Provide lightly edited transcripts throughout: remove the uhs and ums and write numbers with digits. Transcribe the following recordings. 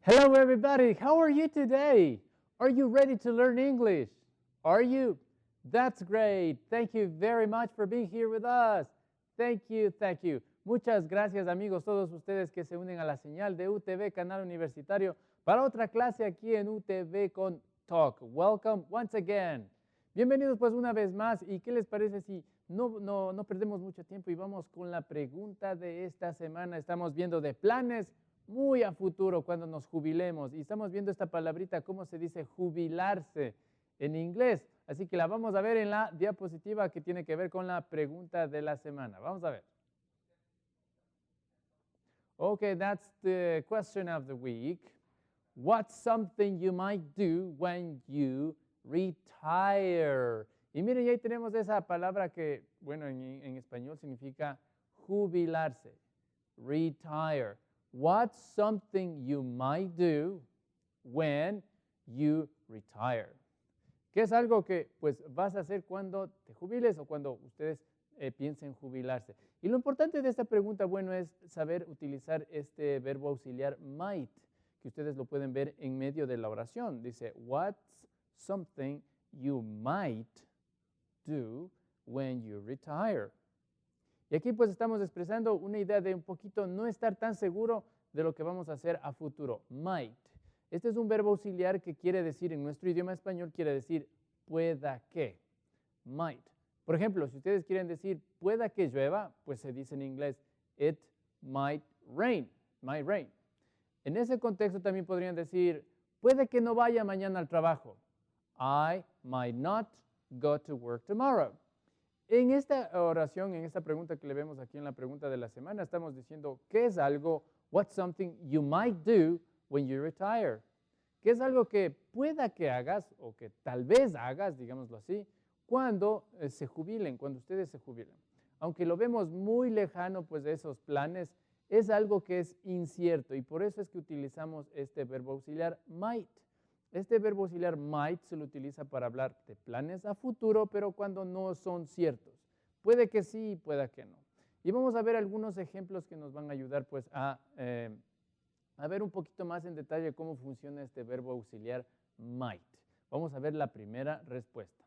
Hello, everybody. How are you today? Are you ready to learn English? Are you? That's great. Thank you very much for being here with us. Thank you, thank you. Muchas gracias, amigos, todos ustedes que se unen a la señal de UTV Canal Universitario para otra clase aquí en UTV con Talk. Welcome once again. Bienvenidos pues una vez más. ¿Y qué les parece si no perdemos mucho tiempo y vamos con la pregunta de esta semana? Estamos viendo de planes muy a futuro cuando nos jubilemos y estamos viendo esta palabrita, cómo se dice jubilarse en inglés. Así que la vamos a ver en la diapositiva que tiene que ver con la pregunta de la semana. Vamos a ver. Okay, that's the question of the week. What's something you might do when you retire? Y miren, ahí tenemos esa palabra que, bueno, en español significa jubilarse, retire. What's something you might do when you retire? ¿Qué es algo que pues vas a hacer cuando te jubiles o cuando ustedes piensen jubilarse? Y lo importante de esta pregunta, bueno, es saber utilizar este verbo auxiliar might, que ustedes lo pueden ver en medio de la oración. Dice, what's something you might do when you retire? Y aquí pues estamos expresando una idea de un poquito no estar tan seguro de lo que vamos a hacer a futuro. Might. Este es un verbo auxiliar que quiere decir, en nuestro idioma español, quiere decir pueda que. Might. Por ejemplo, si ustedes quieren decir pueda que llueva, pues se dice en inglés it might rain. Might rain. En ese contexto también podrían decir puede que no vaya mañana al trabajo. I might not go to work tomorrow. En esta oración, en esta pregunta que le vemos aquí en la pregunta de la semana, estamos diciendo, ¿qué es algo, what's something you might do when you retire? ¿Qué es algo que pueda que hagas o que tal vez hagas, digámoslo así, cuando se jubilen, cuando ustedes se jubilen? Aunque lo vemos muy lejano, pues de esos planes, es algo que es incierto y por eso es que utilizamos este verbo auxiliar might. Este verbo auxiliar might se lo utiliza para hablar de planes a futuro, pero cuando no son ciertos. Puede que sí, puede que no. Y vamos a ver algunos ejemplos que nos van a ayudar pues, a ver un poquito más en detalle cómo funciona este verbo auxiliar might. Vamos a ver la primera respuesta.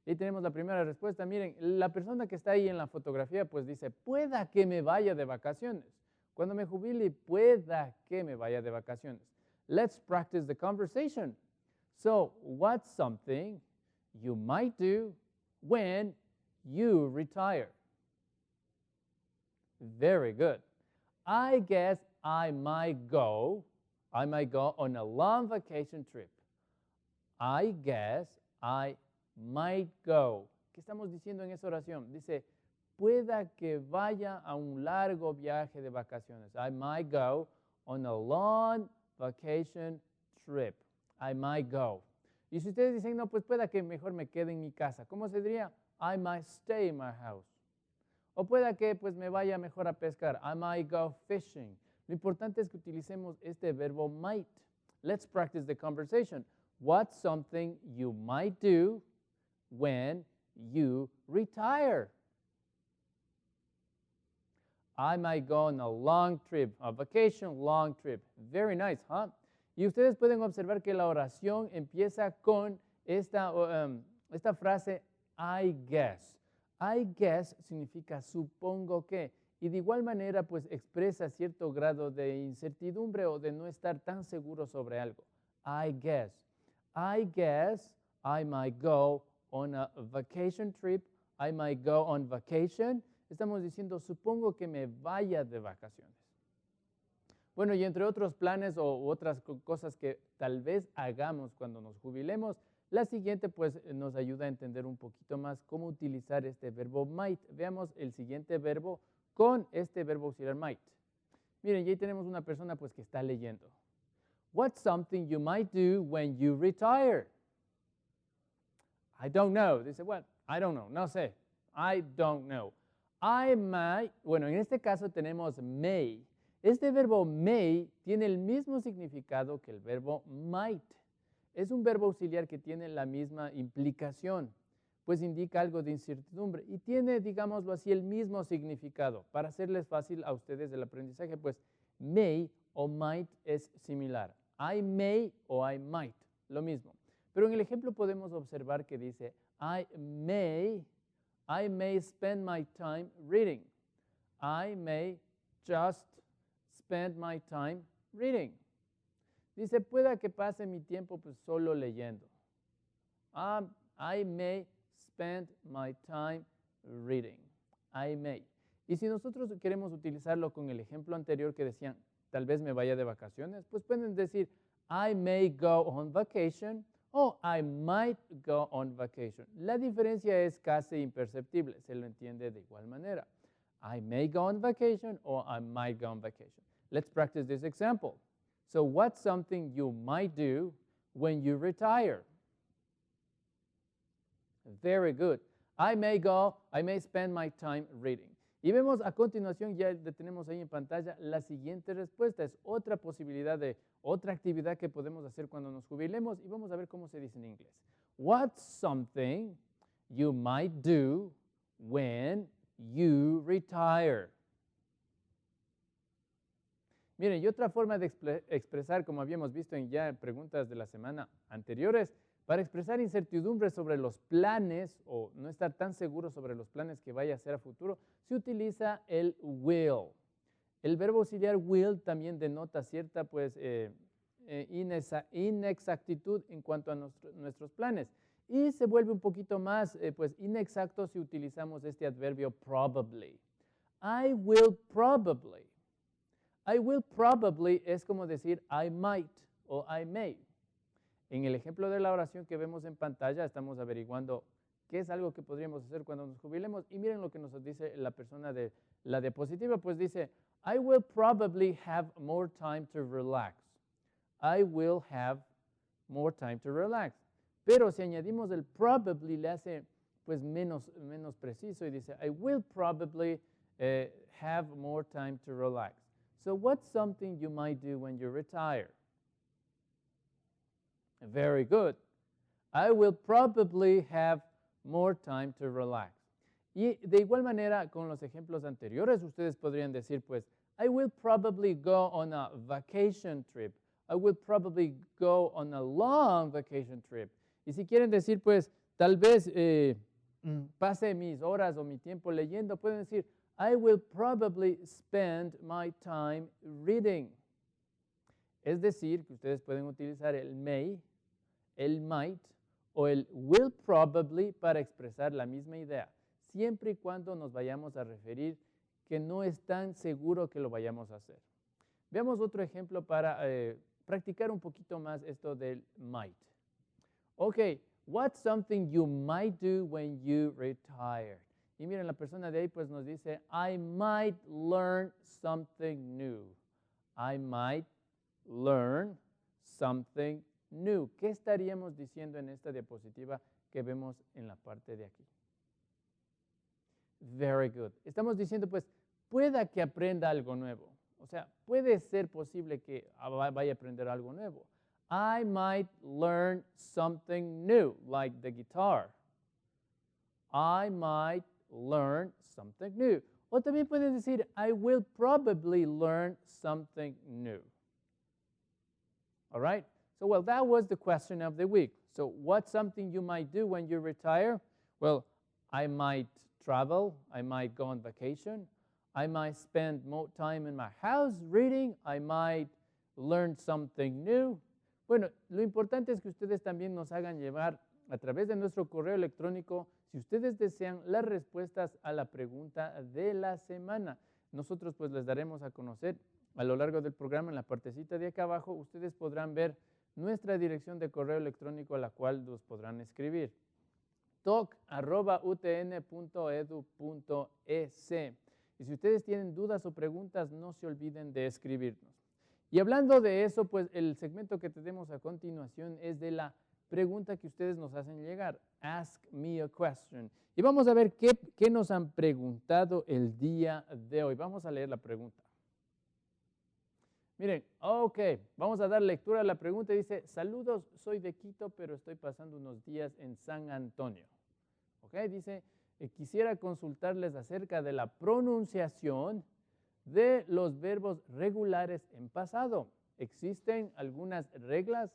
Y tenemos la primera respuesta. Miren, la persona que está ahí en la fotografía pues dice, pueda que me vaya de vacaciones. Cuando me jubile, pueda que me vaya de vacaciones. Let's practice the conversation. So, what's something you might do when you retire? Very good. I guess I might go on a long vacation trip. I guess I might go. ¿Qué estamos diciendo en esa oración? Dice, pueda que vaya a un largo viaje de vacaciones. I might go on a long vacation trip. I might go. Y si ustedes dicen, no, pues pueda que mejor me quede en mi casa. ¿Cómo se diría? I might stay in my house. O pueda que pues me vaya mejor a pescar. I might go fishing. Lo importante es que utilicemos este verbo might. Let's practice the conversation. What's something you might do when you retire? I might go on a long trip, a vacation long trip. Very nice, huh? Y ustedes pueden observar que la oración empieza con esta frase, I guess. I guess significa supongo que. Y de igual manera, pues expresa cierto grado de incertidumbre o de no estar tan seguro sobre algo. I guess. I guess I might go on a vacation trip. I might go on vacation. Estamos diciendo, supongo que me vaya de vacaciones. Bueno, y entre otros planes o otras cosas que tal vez hagamos cuando nos jubilemos, la siguiente pues nos ayuda a entender un poquito más cómo utilizar este verbo might. Veamos el siguiente verbo con este verbo auxiliar might. Miren, y ahí tenemos una persona pues que está leyendo. What's something you might do when you retire? I don't know. Dice, what? I don't know. No sé. I don't know. I might, bueno, en este caso tenemos may. Este verbo may tiene el mismo significado que el verbo might. Es un verbo auxiliar que tiene la misma implicación, pues indica algo de incertidumbre y tiene, digámoslo así, el mismo significado. Para hacerles fácil a ustedes el aprendizaje, pues may o might es similar. I may o I might, lo mismo. Pero en el ejemplo podemos observar que dice, I may spend my time reading. I may just spend my time reading. Dice, pueda que pase mi tiempo pues solo leyendo. I may spend my time reading. I may. Y si nosotros queremos utilizarlo con el ejemplo anterior que decían, tal vez me vaya de vacaciones, pues pueden decir, I may go on vacation o I might go on vacation. La diferencia es casi imperceptible, se lo entiende de igual manera. I may go on vacation or I might go on vacation. Let's practice this example. So what's something you might do when you retire? Very good. I may spend my time reading. Y vemos a continuación, ya tenemos ahí en pantalla, la siguiente respuesta. Es otra posibilidad de otra actividad que podemos hacer cuando nos jubilemos. Y vamos a ver cómo se dice en inglés. What's something you might do when you retire? Miren, y otra forma de expresar, como habíamos visto en ya preguntas de la semana anteriores, para expresar incertidumbre sobre los planes o no estar tan seguro sobre los planes que vaya a hacer a futuro, se utiliza el will. El verbo auxiliar will también denota cierta inexactitud en cuanto a nuestros planes. Y se vuelve un poquito más inexacto si utilizamos este adverbio probably. I will probably. I will probably es como decir I might o I may. En el ejemplo de la oración que vemos en pantalla estamos averiguando qué es algo que podríamos hacer cuando nos jubilemos y miren lo que nos dice la persona de la diapositiva, pues dice I will probably have more time to relax. I will have more time to relax. Pero si añadimos el probably le hace pues menos preciso y dice I will probably have more time to relax. So what's something you might do when you retire? Very good. I will probably have more time to relax. Y de igual manera, con los ejemplos anteriores, ustedes podrían decir, pues, I will probably go on a vacation trip. I will probably go on a long vacation trip. Y si quieren decir, pues, tal vez pase mis horas o mi tiempo leyendo, pueden decir, I will probably spend my time reading. Es decir, que ustedes pueden utilizar el may, el might o el will probably para expresar la misma idea, siempre y cuando nos vayamos a referir que no es tan seguro que lo vayamos a hacer. Veamos otro ejemplo para practicar un poquito más esto del might. Ok, what's something you might do when you retire? Y miren, la persona de ahí pues nos dice, I might learn something new. I might learn something new. ¿Qué estaríamos diciendo en esta diapositiva que vemos en la parte de aquí? Very good. Estamos diciendo, pues, pueda que aprenda algo nuevo. O sea, puede ser posible que vaya a aprender algo nuevo. I might learn something new, like the guitar. I might learn something new. O también pueden decir, I will probably learn something new. All right? So, well, that was the question of the week. So, what's something you might do when you retire? Well, I might travel. I might go on vacation. I might spend more time in my house reading. I might learn something new. Bueno, lo importante es que ustedes también nos hagan llevar a través de nuestro correo electrónico, si ustedes desean, las respuestas a la pregunta de la semana. Nosotros pues les daremos a conocer a lo largo del programa, en la partecita de acá abajo, ustedes podrán ver nuestra dirección de correo electrónico a la cual nos podrán escribir. talk@utn.edu.es. Y si ustedes tienen dudas o preguntas, no se olviden de escribirnos. Y hablando de eso, pues el segmento que tenemos a continuación es de la pregunta que ustedes nos hacen llegar. Ask me a question. Y vamos a ver qué nos han preguntado el día de hoy. Vamos a leer la pregunta. Miren, ok, vamos a dar lectura a la pregunta. Dice, saludos, soy de Quito, pero estoy pasando unos días en San Antonio. Ok, dice, quisiera consultarles acerca de la pronunciación de los verbos regulares en pasado. ¿Existen algunas reglas?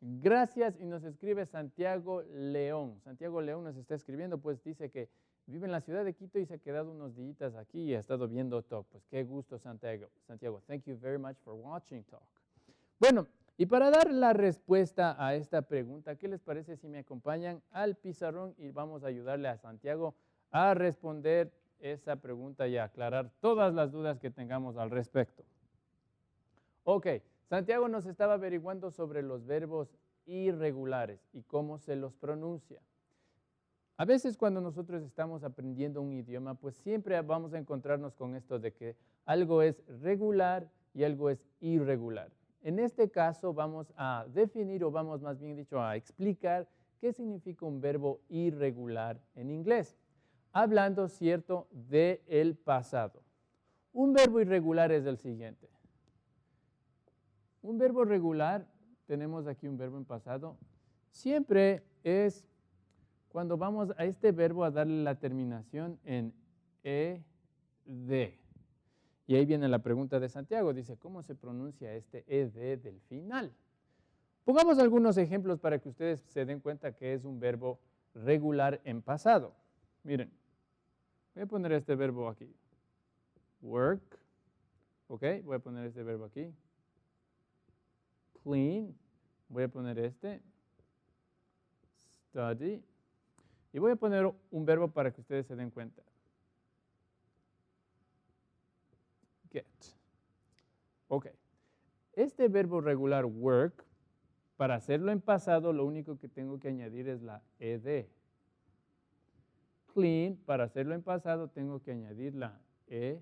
Gracias, y nos escribe Santiago León. Santiago León nos está escribiendo, pues dice que vive en la ciudad de Quito y se ha quedado unos días aquí y ha estado viendo Talk. Pues qué gusto, Santiago. Santiago, thank you very much for watching Talk. Bueno, y para dar la respuesta a esta pregunta, ¿qué les parece si me acompañan al pizarrón y vamos a ayudarle a Santiago a responder esa pregunta y a aclarar todas las dudas que tengamos al respecto? Ok, Santiago nos estaba averiguando sobre los verbos irregulares y cómo se los pronuncia. A veces cuando nosotros estamos aprendiendo un idioma, pues siempre vamos a encontrarnos con esto de que algo es regular y algo es irregular. En este caso vamos a definir, o vamos más bien dicho a explicar qué significa un verbo irregular en inglés, hablando, cierto, del pasado. Un verbo irregular es el siguiente. Un verbo regular, tenemos aquí un verbo en pasado, siempre es cuando vamos a este verbo a darle la terminación en ed. Y ahí viene la pregunta de Santiago, dice, ¿cómo se pronuncia este ed del final? Pongamos algunos ejemplos para que ustedes se den cuenta que es un verbo regular en pasado. Miren, voy a poner este verbo aquí. Work, ok, voy a poner este verbo aquí. Clean, voy a poner este. Study. Y voy a poner un verbo para que ustedes se den cuenta. Get. Ok. Este verbo regular work, para hacerlo en pasado, lo único que tengo que añadir es la ed. Clean, para hacerlo en pasado, tengo que añadir la ed.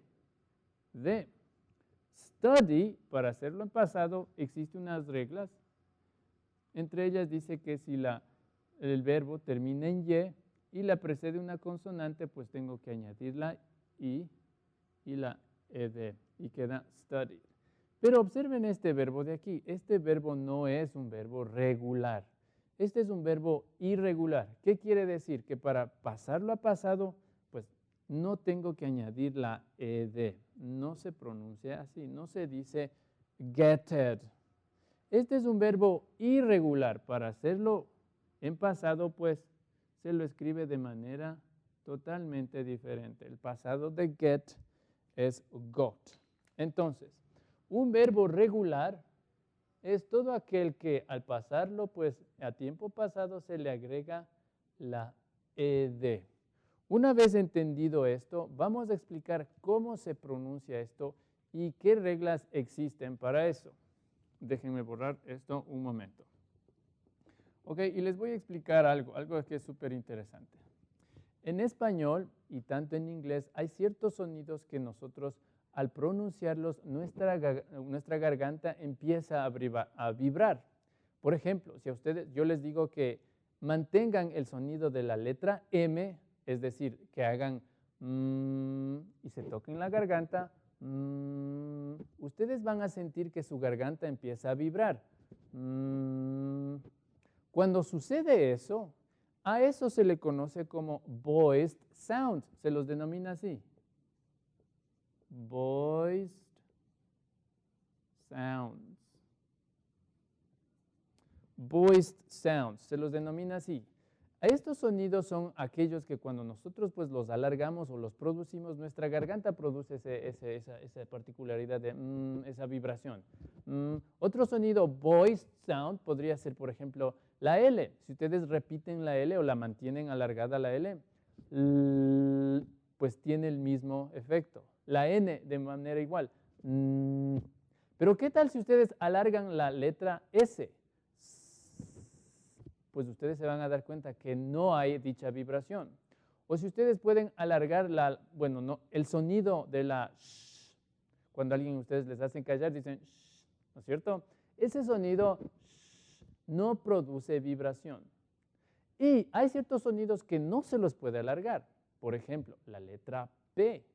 Study, para hacerlo en pasado, existen unas reglas. Entre ellas dice que si el verbo termina en y la precede una consonante, pues tengo que añadir la i y la ed, y queda studied. Pero observen este verbo de aquí. Este verbo no es un verbo regular. Este es un verbo irregular. ¿Qué quiere decir? Que para pasarlo a pasado, pues no tengo que añadir la ed. No se pronuncia así, no se dice getted. Este es un verbo irregular. Para hacerlo en pasado, pues se lo escribe de manera totalmente diferente. El pasado de get es got. Entonces, un verbo regular es todo aquel que al pasarlo, pues a tiempo pasado se le agrega la ed. Una vez entendido esto, vamos a explicar cómo se pronuncia esto y qué reglas existen para eso. Déjenme borrar esto un momento. Ok, y les voy a explicar algo que es súper interesante. En español y tanto en inglés hay ciertos sonidos que nosotros al pronunciarlos nuestra garganta empieza a vibrar. Por ejemplo, si a ustedes yo les digo que mantengan el sonido de la letra M, es decir, que hagan y se toquen la garganta, ustedes van a sentir que su garganta empieza a vibrar. Cuando sucede eso, a eso se le conoce como voiced sounds, se los denomina así. Voiced sounds. Voiced sounds, se los denomina así. Estos sonidos son aquellos que cuando nosotros pues los alargamos o los producimos, nuestra garganta produce esa particularidad de esa vibración. Otro sonido voiced sound podría ser, por ejemplo, la L. Si ustedes repiten la L o la mantienen alargada la L, pues tiene el mismo efecto. La N de manera igual. Pero ¿qué tal si ustedes alargan la letra S? Pues ustedes se van a dar cuenta que no hay dicha vibración. O si ustedes pueden alargar el sonido de la sh, cuando a alguien ustedes les hacen callar, dicen sh, ¿no es cierto? Ese sonido sh, no produce vibración. Y hay ciertos sonidos que no se los puede alargar. Por ejemplo, la letra P.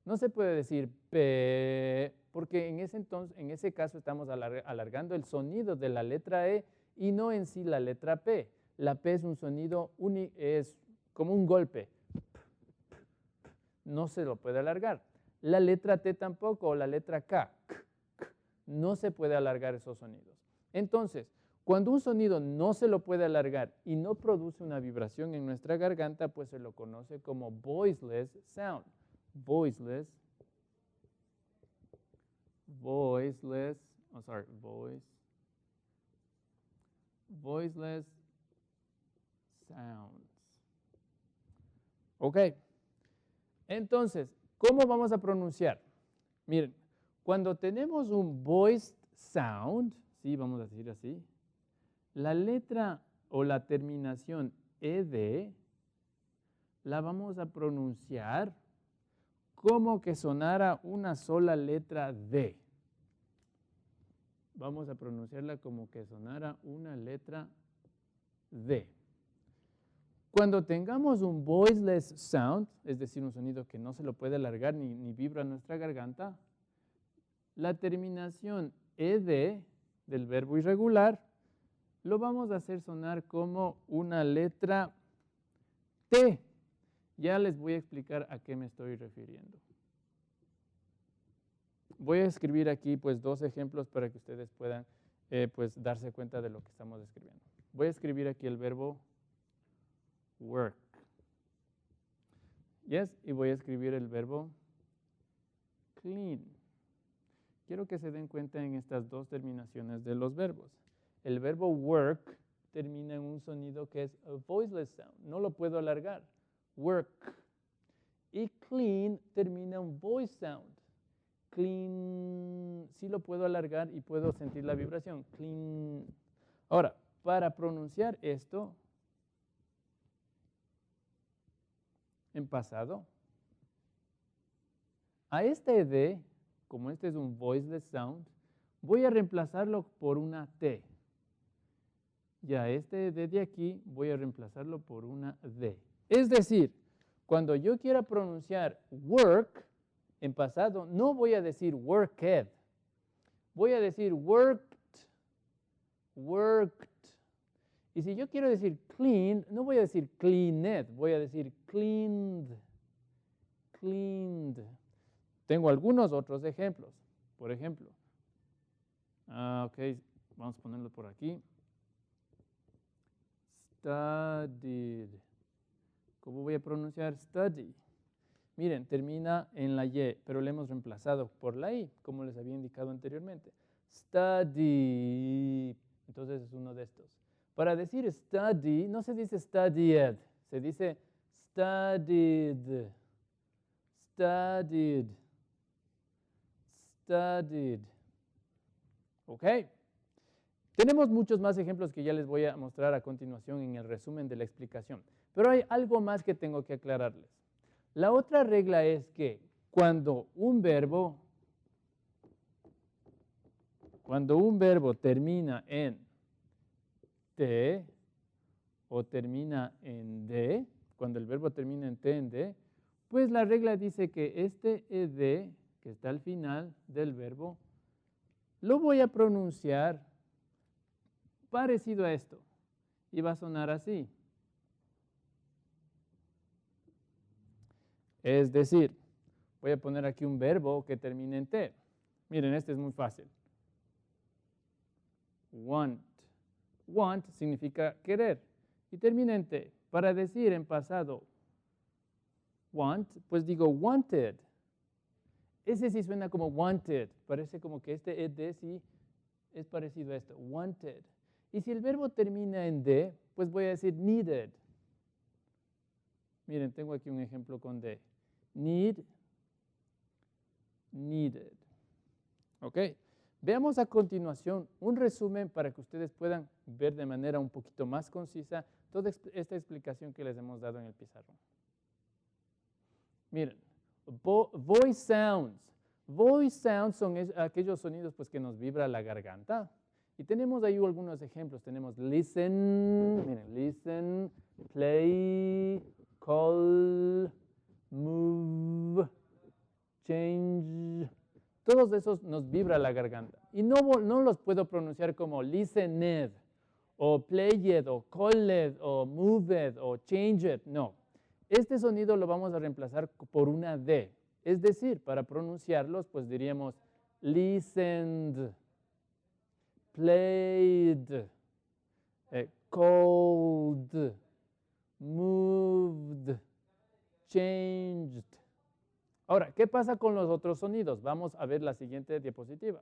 No se puede decir P, porque en ese caso estamos alargando el sonido de la letra E y no en sí la letra P. La P es un sonido es como un golpe. No se lo puede alargar. La letra T tampoco, o la letra K. No se puede alargar esos sonidos. Entonces, cuando un sonido no se lo puede alargar y no produce una vibración en nuestra garganta, pues se lo conoce como voiceless sound. Voiceless sounds. Ok. Entonces, ¿cómo vamos a pronunciar? Miren, cuando tenemos un voiced sound, sí, vamos a decir así, la letra o la terminación ed la vamos a pronunciar como que sonara una sola letra D. Vamos a pronunciarla como que sonara una letra D. Cuando tengamos un voiceless sound, es decir, un sonido que no se lo puede alargar ni vibra nuestra garganta, la terminación ed del verbo irregular lo vamos a hacer sonar como una letra T. Ya les voy a explicar a qué me estoy refiriendo. Voy a escribir aquí pues 2 ejemplos para que ustedes puedan pues darse cuenta de lo que estamos escribiendo. Voy a escribir aquí el verbo work. Yes, y voy a escribir el verbo clean. Quiero que se den cuenta en estas 2 terminaciones de los verbos. El verbo work termina en un sonido que es a voiceless sound. No lo puedo alargar. Work. Y clean termina en voice sound. Clean. Sí lo puedo alargar y puedo sentir la vibración. Clean. Ahora, para pronunciar esto en pasado, a este ed, como este es un voiceless sound, voy a reemplazarlo por una T. Y a este ed de aquí voy a reemplazarlo por una D. Es decir, cuando yo quiera pronunciar work en pasado, no voy a decir worked. Voy a decir worked. Y si yo quiero decir clean, no voy a decir cleaned, voy a decir cleaned. Tengo algunos otros ejemplos. Por ejemplo, ok, vamos a ponerlo por aquí. Studied. ¿Cómo voy a pronunciar study? Miren, termina en la Y, pero le hemos reemplazado por la I, como les había indicado anteriormente. Study. Entonces es uno de estos. Para decir study, no se dice studied, se dice studied. ¿Ok? Tenemos muchos más ejemplos que ya les voy a mostrar a continuación en el resumen de la explicación. Pero hay algo más que tengo que aclararles. La otra regla es que cuando un verbo termina en T o termina en D, cuando el verbo termina en T, en D, pues la regla dice que este ed que está al final del verbo, lo voy a pronunciar parecido a esto. Y va a sonar así. Es decir, voy a poner aquí un verbo que termine en T. Miren, este es muy fácil. Want. Want significa querer. Y termina en T. Para decir en pasado want, pues digo wanted. Ese sí suena como wanted. Parece como que este ed sí es parecido a esto. Wanted. Y si el verbo termina en D, pues voy a decir needed. Miren, tengo aquí un ejemplo con D. Needed. ¿Ok? Veamos a continuación un resumen para que ustedes puedan ver de manera un poquito más concisa toda esta explicación que les hemos dado en el pizarrón. Miren, voice sounds. Voice sounds son aquellos sonidos pues, que nos vibra la garganta. Y tenemos ahí algunos ejemplos. Tenemos listen, miren, listen, play, call, move, change. Todos esos nos vibra la garganta. Y no los puedo pronunciar como listened, o played, o called, o moved, o changed. No. Este sonido lo vamos a reemplazar por una D. Es decir, para pronunciarlos, pues diríamos listened, played, called, moved, changed. Ahora, ¿qué pasa con los otros sonidos? Vamos a ver la siguiente diapositiva.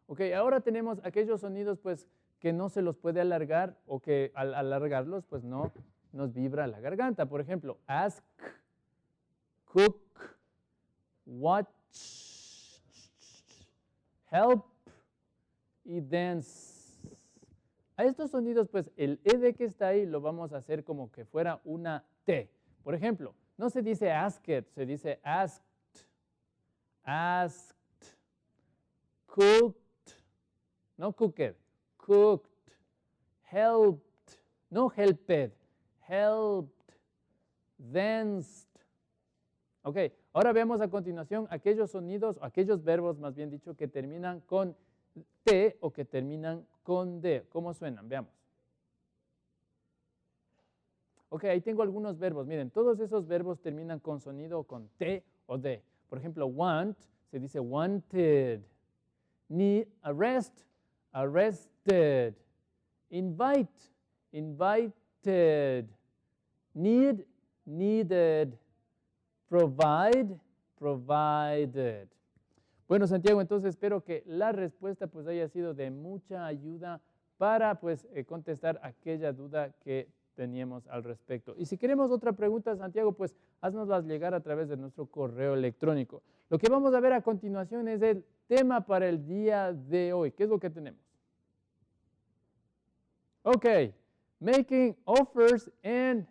Ok, ahora tenemos aquellos sonidos pues que no se los puede alargar o que al alargarlos pues no nos vibra la garganta. Por ejemplo, ask, cook, watch, help y dance. A estos sonidos pues el ed que está ahí lo vamos a hacer como que fuera una T. Por ejemplo, no se dice asked, se dice asked, asked, cooked, no cooked, cooked, helped, no helped, helped, danced. Ok, ahora veamos a continuación aquellos sonidos, aquellos verbos más bien dicho que terminan con T o que terminan con D. ¿Cómo suenan? Veamos. Ok, ahí tengo algunos verbos. Miren, todos esos verbos terminan con sonido con T o D. Por ejemplo, want se dice wanted. Need, arrest, arrested. Invite, invited. Need, needed. Provide, provided. Bueno, Santiago, entonces espero que la respuesta pues haya sido de mucha ayuda para pues contestar aquella duda que teníamos al respecto. Y si queremos otra pregunta, Santiago, pues haznoslas llegar a través de nuestro correo electrónico. Lo que vamos a ver a continuación es el tema para el día de hoy. ¿Qué es lo que tenemos? Ok, making offers and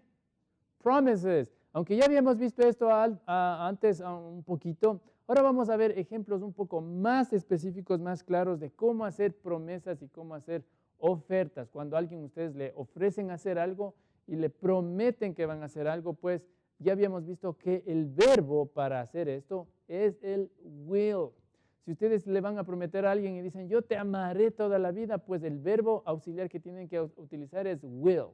promises. Aunque ya habíamos visto esto antes un poquito, ahora vamos a ver ejemplos un poco más específicos, más claros de cómo hacer promesas y cómo hacer ofertas. Cuando a alguien ustedes le ofrecen hacer algo y le prometen que van a hacer algo, pues ya habíamos visto que el verbo para hacer esto es el will. Si ustedes le van a prometer a alguien y dicen, yo te amaré toda la vida, pues el verbo auxiliar que tienen que utilizar es will.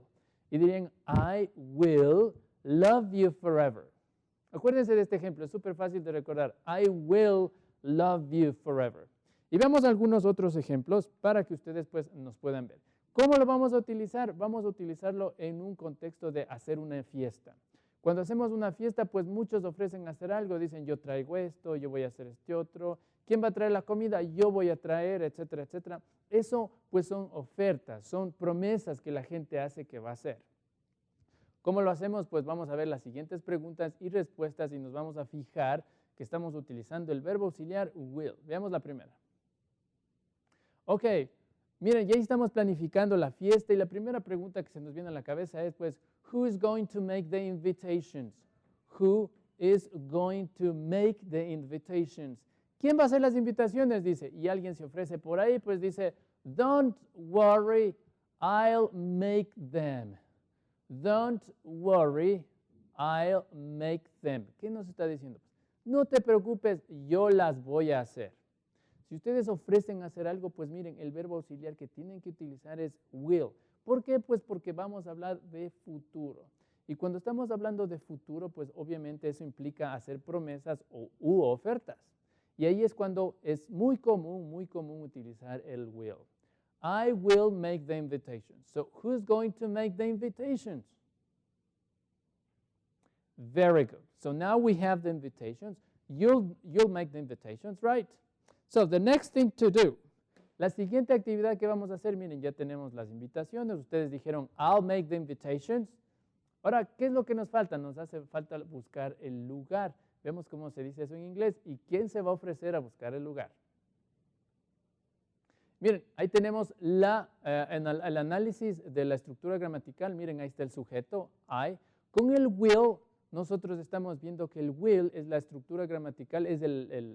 Y dirían, I will love you forever. Acuérdense de este ejemplo, es súper fácil de recordar. I will love you forever. Y veamos algunos otros ejemplos para que ustedes pues nos puedan ver. ¿Cómo lo vamos a utilizar? Vamos a utilizarlo en un contexto de hacer una fiesta. Cuando hacemos una fiesta, pues muchos ofrecen hacer algo, dicen yo traigo esto, yo voy a hacer este otro. ¿Quién va a traer la comida? Yo voy a traer, etcétera, etcétera. Eso pues son ofertas, son promesas que la gente hace que va a hacer. ¿Cómo lo hacemos? Pues vamos a ver las siguientes preguntas y respuestas y nos vamos a fijar que estamos utilizando el verbo auxiliar will. Veamos la primera. Ok, miren, ya estamos planificando la fiesta y la primera pregunta que se nos viene a la cabeza es pues, who is going to make the invitations? Who is going to make the invitations? ¿Quién va a hacer las invitaciones? Dice, y alguien se ofrece por ahí, pues dice, don't worry, I'll make them. Don't worry, I'll make them. ¿Qué nos está diciendo? No te preocupes, yo las voy a hacer. Si ustedes ofrecen hacer algo, pues miren, el verbo auxiliar que tienen que utilizar es will. ¿Por qué? Pues porque vamos a hablar de futuro. Y cuando estamos hablando de futuro, pues obviamente eso implica hacer promesas u ofertas. Y ahí es cuando es muy común utilizar el will. I will make the invitations. So who's going to make the invitations? Very good. So now we have the invitations. You'll make the invitations, right? So the next thing to do. La siguiente actividad que vamos a hacer, miren, ya tenemos las invitaciones. Ustedes dijeron, I'll make the invitations. Ahora, ¿qué es lo que nos falta? Nos hace falta buscar el lugar. Vemos cómo se dice eso en inglés. ¿Y quién se va a ofrecer a buscar el lugar? Miren, ahí tenemos el análisis de la estructura gramatical. Miren, ahí está el sujeto, I. Con el will, nosotros estamos viendo que el will es la estructura gramatical, es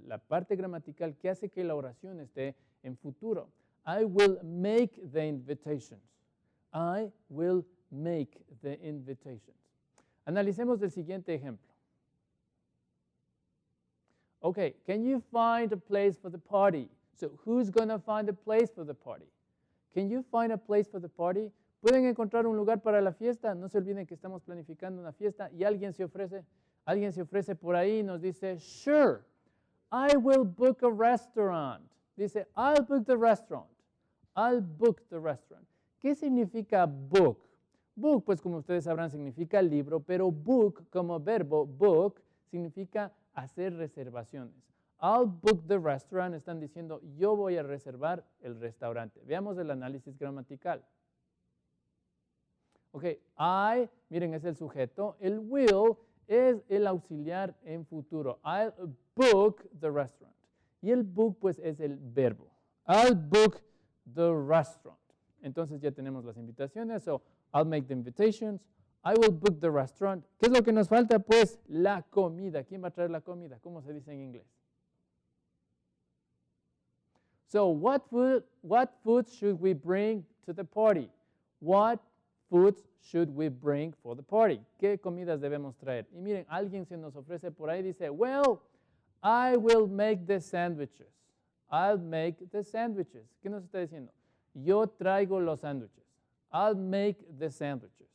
la parte gramatical que hace que la oración esté en futuro. I will make the invitations. I will make the invitations. Analicemos el siguiente ejemplo. Okay, can you find a place for the party? So, who's going to find a place for the party? Can you find a place for the party? ¿Pueden encontrar un lugar para la fiesta? No se olviden que estamos planificando una fiesta y alguien se ofrece. Alguien se ofrece por ahí y nos dice, sure, I will book a restaurant. Dice, I'll book the restaurant. I'll book the restaurant. ¿Qué significa book? Book, pues como ustedes sabrán, significa libro, pero book como verbo, book, significa hacer reservaciones. I'll book the restaurant, están diciendo, yo voy a reservar el restaurante. Veamos el análisis gramatical. Ok, I, miren, es el sujeto. El will es el auxiliar en futuro. I'll book the restaurant. Y el book, pues, es el verbo. I'll book the restaurant. Entonces ya tenemos las invitaciones. So, I'll make the invitations. I will book the restaurant. ¿Qué es lo que nos falta? Pues la comida. ¿Quién va a traer la comida? ¿Cómo se dice en inglés? So, what foods should we bring to the party? What foods should we bring for the party? ¿Qué comidas debemos traer? Y miren, alguien se nos ofrece por ahí y dice, well, I will make the sandwiches. I'll make the sandwiches. ¿Qué nos está diciendo? Yo traigo los sándwiches. I'll make the sandwiches.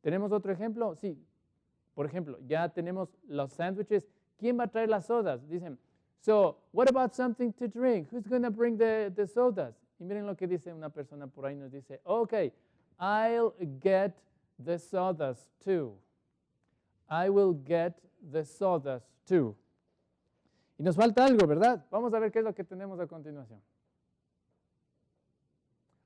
¿Tenemos otro ejemplo? Sí. Por ejemplo, ya tenemos los sándwiches. ¿Quién va a traer las sodas? Dicen, so, what about something to drink? Who's going to bring the sodas? Y miren lo que dice una persona por ahí, nos dice, okay, I'll get the sodas too. I will get the sodas too. Y nos falta algo, ¿verdad? Vamos a ver qué es lo que tenemos a continuación.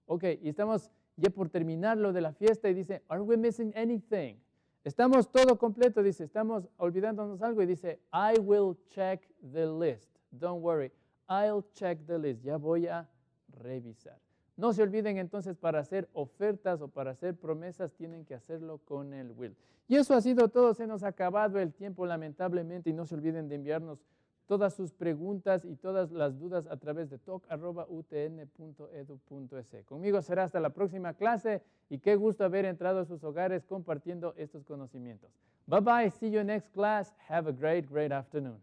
Ok, y estamos ya por terminar lo de la fiesta y dice, are we missing anything? Estamos todo completo, dice, estamos olvidándonos algo y dice, I will check the list. Don't worry, I'll check the list. Ya voy a revisar. No se olviden entonces, para hacer ofertas o para hacer promesas tienen que hacerlo con el will. Y eso ha sido todo, se nos ha acabado el tiempo lamentablemente y no se olviden de enviarnos todas sus preguntas y todas las dudas a través de talk@utn.edu.es. Conmigo será hasta la próxima clase y qué gusto haber entrado a sus hogares compartiendo estos conocimientos. Bye bye, see you next class. Have a great afternoon.